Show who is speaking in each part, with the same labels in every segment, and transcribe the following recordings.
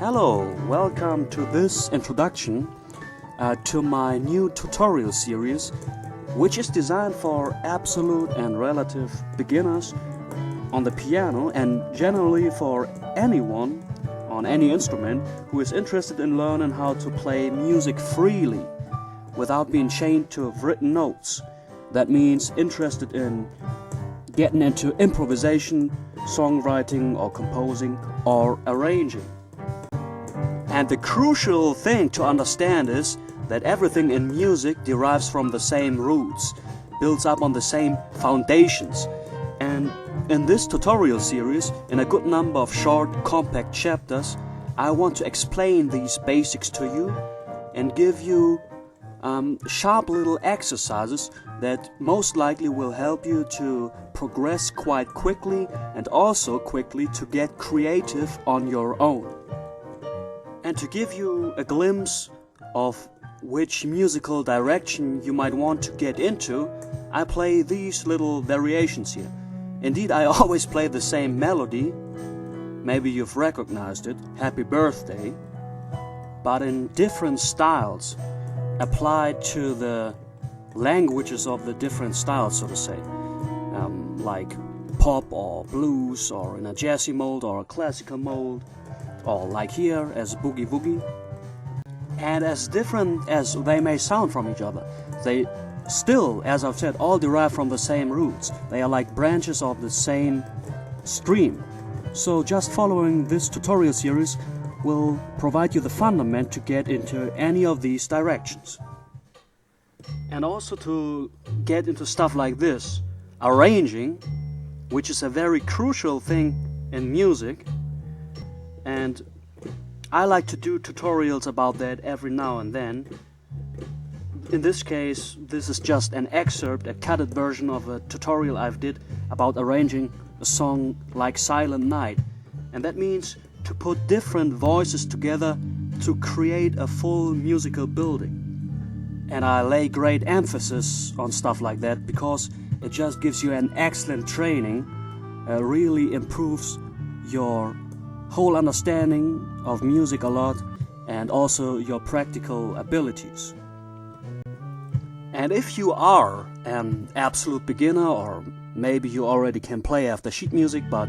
Speaker 1: Hello, welcome to this introduction to my new tutorial series, which is designed for absolute and relative beginners on the piano and generally for anyone on any instrument who is interested in learning how to play music freely without being chained to written notes. That means interested in getting into improvisation, songwriting or composing or arranging. And the crucial thing to understand is that everything in music derives from the same roots, builds up on the same foundations. And in this tutorial series, in a good number of short, compact chapters, I want to explain these basics to you and give you sharp little exercises that most likely will help you to progress quite quickly and also quickly to get creative on your own. And to give you a glimpse of which musical direction you might want to get into, I play these little variations here. Indeed, I always play the same melody. Maybe you've recognized it, Happy Birthday, but in different styles, applied to the languages of the different styles, so to say, like pop or blues, or in a jazzy mode or a classical mode, or like here as Boogie-Woogie. And as different as they may sound from each other, they still, as I've said, all derive from the same roots. They are like branches of the same stream. So just following this tutorial series will provide you the fundament to get into any of these directions. And also to get into stuff like this, arranging, which is a very crucial thing in music. And I like to do tutorials about that every now and then. In this case, this is just an excerpt, a cutted version of a tutorial I've did about arranging a song like Silent Night. And that means to put different voices together to create a full musical building. And I lay great emphasis on stuff like that because it just gives you an excellent training, really improves your whole understanding of music a lot and also your practical abilities. And if you are an absolute beginner, or maybe you already can play after sheet music but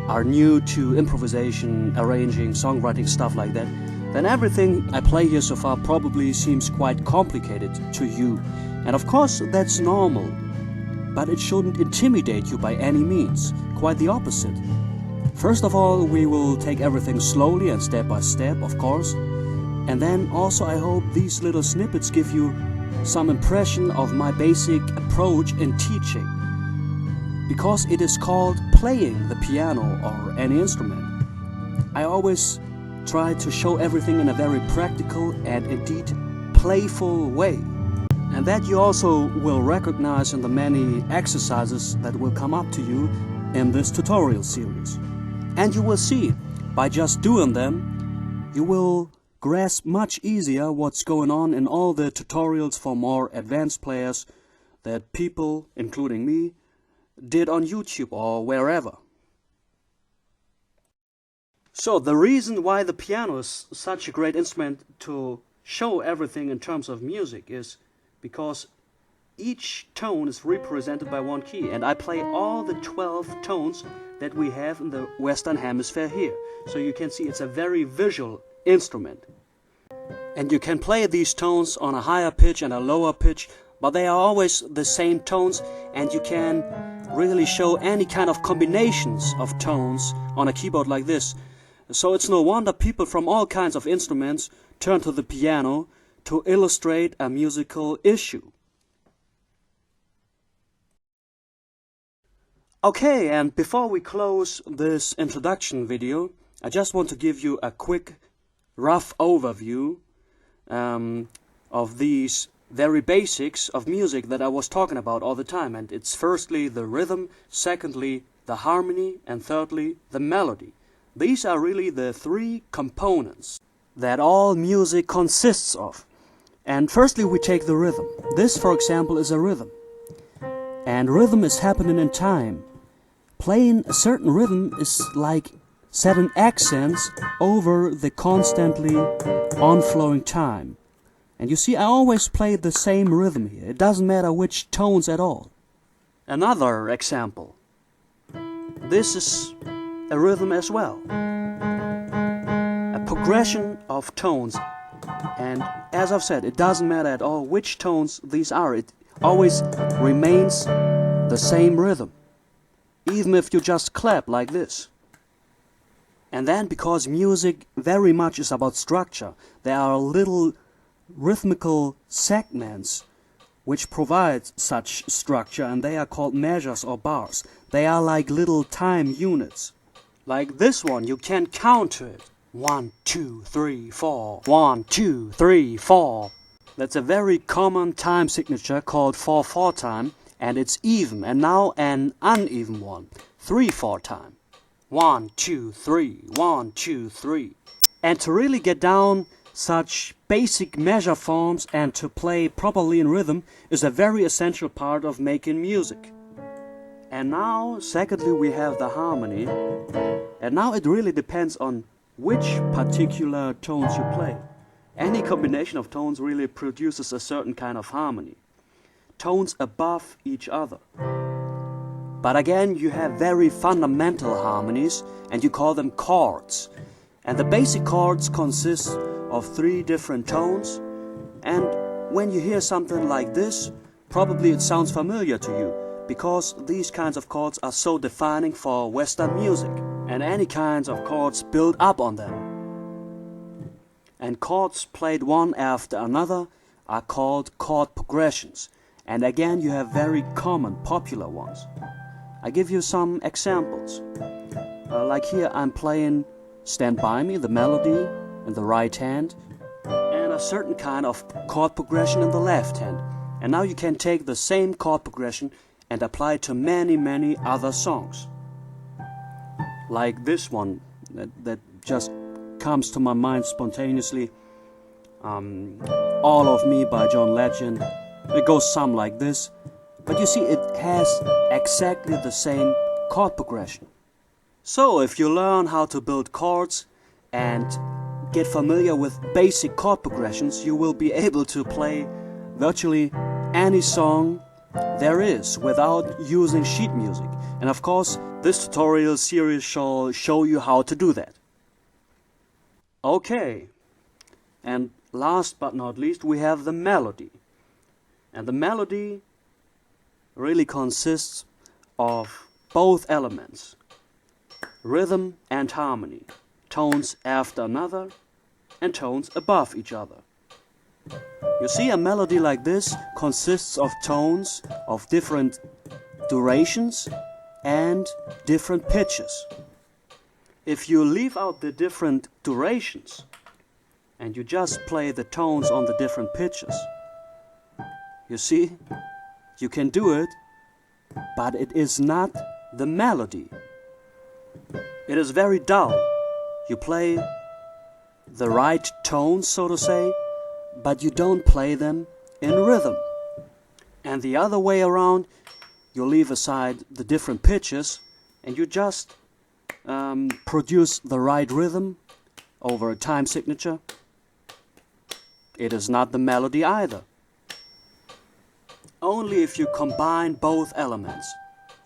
Speaker 1: are new to improvisation, arranging, songwriting, stuff like that, then everything I play here so far probably seems quite complicated to you. And of course that's normal, but it shouldn't intimidate you by any means, quite the opposite. First of all, we will take everything slowly and step by step, of course, and then also I hope these little snippets give you some impression of my basic approach in teaching, because it is called playing the piano or any instrument. I always try to show everything in a very practical and indeed playful way, and that you also will recognize in the many exercises that will come up to you in this tutorial series. And you will see, by just doing them, you will grasp much easier what's going on in all the tutorials for more advanced players that people, including me, did on YouTube or wherever. So the reason why the piano is such a great instrument to show everything in terms of music is because each tone is represented by one key, and I play all the 12 tones that we have in the Western Hemisphere here. So you can see it's a very visual instrument. And you can play these tones on a higher pitch and a lower pitch, but they are always the same tones, and you can really show any kind of combinations of tones on a keyboard like this. So it's no wonder people from all kinds of instruments turn to the piano to illustrate a musical issue. Okay, and before we close this introduction video, I just want to give you a quick, rough overview of these very basics of music that I was talking about all the time. And it's firstly the rhythm, secondly the harmony, and thirdly the melody. These are really the three components that all music consists of. And firstly we take the rhythm. This, for example, is a rhythm. And rhythm is happening in time. Playing a certain rhythm is like set an accent over the constantly on-flowing time. And you see, I always play the same rhythm here. It doesn't matter which tones at all. Another example. This is a rhythm as well. A progression of tones. And as I've said, it doesn't matter at all which tones these are. It always remains the same rhythm. Even if you just clap like this. And then, because music very much is about structure, there are little rhythmical segments which provide such structure, and they are called measures or bars. They are like little time units. Like this one, you can count to it. 1, 2, 3, 4. 1, 2, 3, 4. That's a very common time signature called 4/4 time, and it's even. And now an uneven one, 3/4 time. 1, 2, 3, 1, 2, 3. And to really get down such basic measure forms and to play properly in rhythm is a very essential part of making music. And now, secondly, we have the harmony. And now it really depends on which particular tones you play. Any combination of tones really produces a certain kind of harmony. Tones above each other. But again, you have very fundamental harmonies, and you call them chords. And the basic chords consist of 3 different tones, and when you hear something like this, probably it sounds familiar to you, because these kinds of chords are so defining for Western music, and any kinds of chords build up on them. And chords played one after another are called chord progressions, and again you have very common, popular ones. I give you some examples. Like here I'm playing Stand By Me, the melody, in the right hand, and a certain kind of chord progression in the left hand. And now you can take the same chord progression and apply it to many, many other songs. Like this one that just comes to my mind spontaneously. All of Me by John Legend. It goes some like this. But you see, it has exactly the same chord progression. So if you learn how to build chords and get familiar with basic chord progressions, you will be able to play virtually any song there is without using sheet music. And of course, this tutorial series shall show you how to do that. Okay, and last but not least, we have the melody. And the melody really consists of both elements, rhythm and harmony, tones after another and tones above each other. You see, a melody like this consists of tones of different durations and different pitches. If you leave out the different durations and you just play the tones on the different pitches, you see, you can do it, but it is not the melody. It is very dull. You play the right tones, so to say, but you don't play them in rhythm. And the other way around, you leave aside the different pitches and you just produce the right rhythm over a time signature. It is not the melody either. Only if you combine both elements,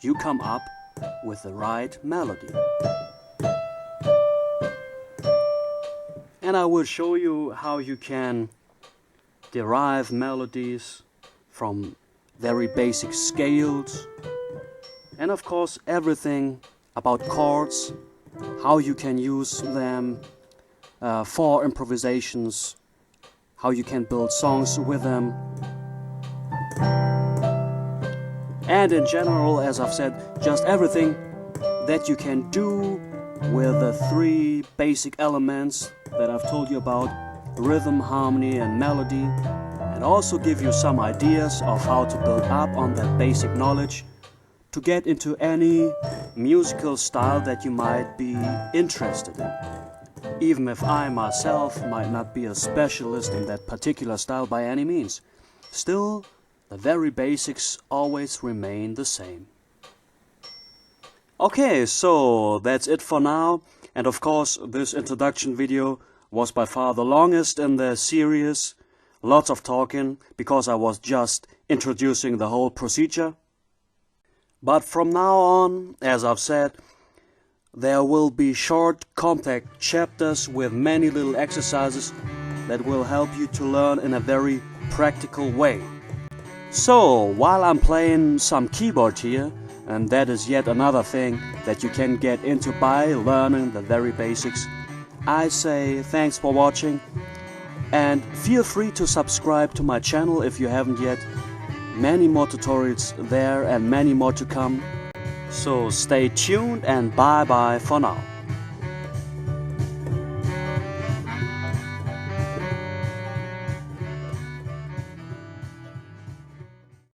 Speaker 1: you come up with the right melody. And I will show you how you can derive melodies from very basic scales, and of course everything about chords, how you can use them for improvisations, how you can build songs with them. And in general, as I've said, just everything that you can do with the 3 basic elements that I've told you about, rhythm, harmony and melody, and also give you some ideas of how to build up on that basic knowledge to get into any musical style that you might be interested in. Even if I myself might not be a specialist in that particular style by any means, still the very basics always remain the same. Okay, so that's it for now, And of course, this introduction video was by far the longest in the series. Lots of talking, because I was just introducing the whole procedure. But from now on, as I've said, there will be short, compact chapters with many little exercises that will help you to learn in a very practical way. So, while I'm playing some keyboard here, and that is yet another thing that you can get into by learning the very basics, I say thanks for watching, and feel free to subscribe to my channel if you haven't yet. Many more tutorials there and many more to come. So stay tuned and bye bye for now.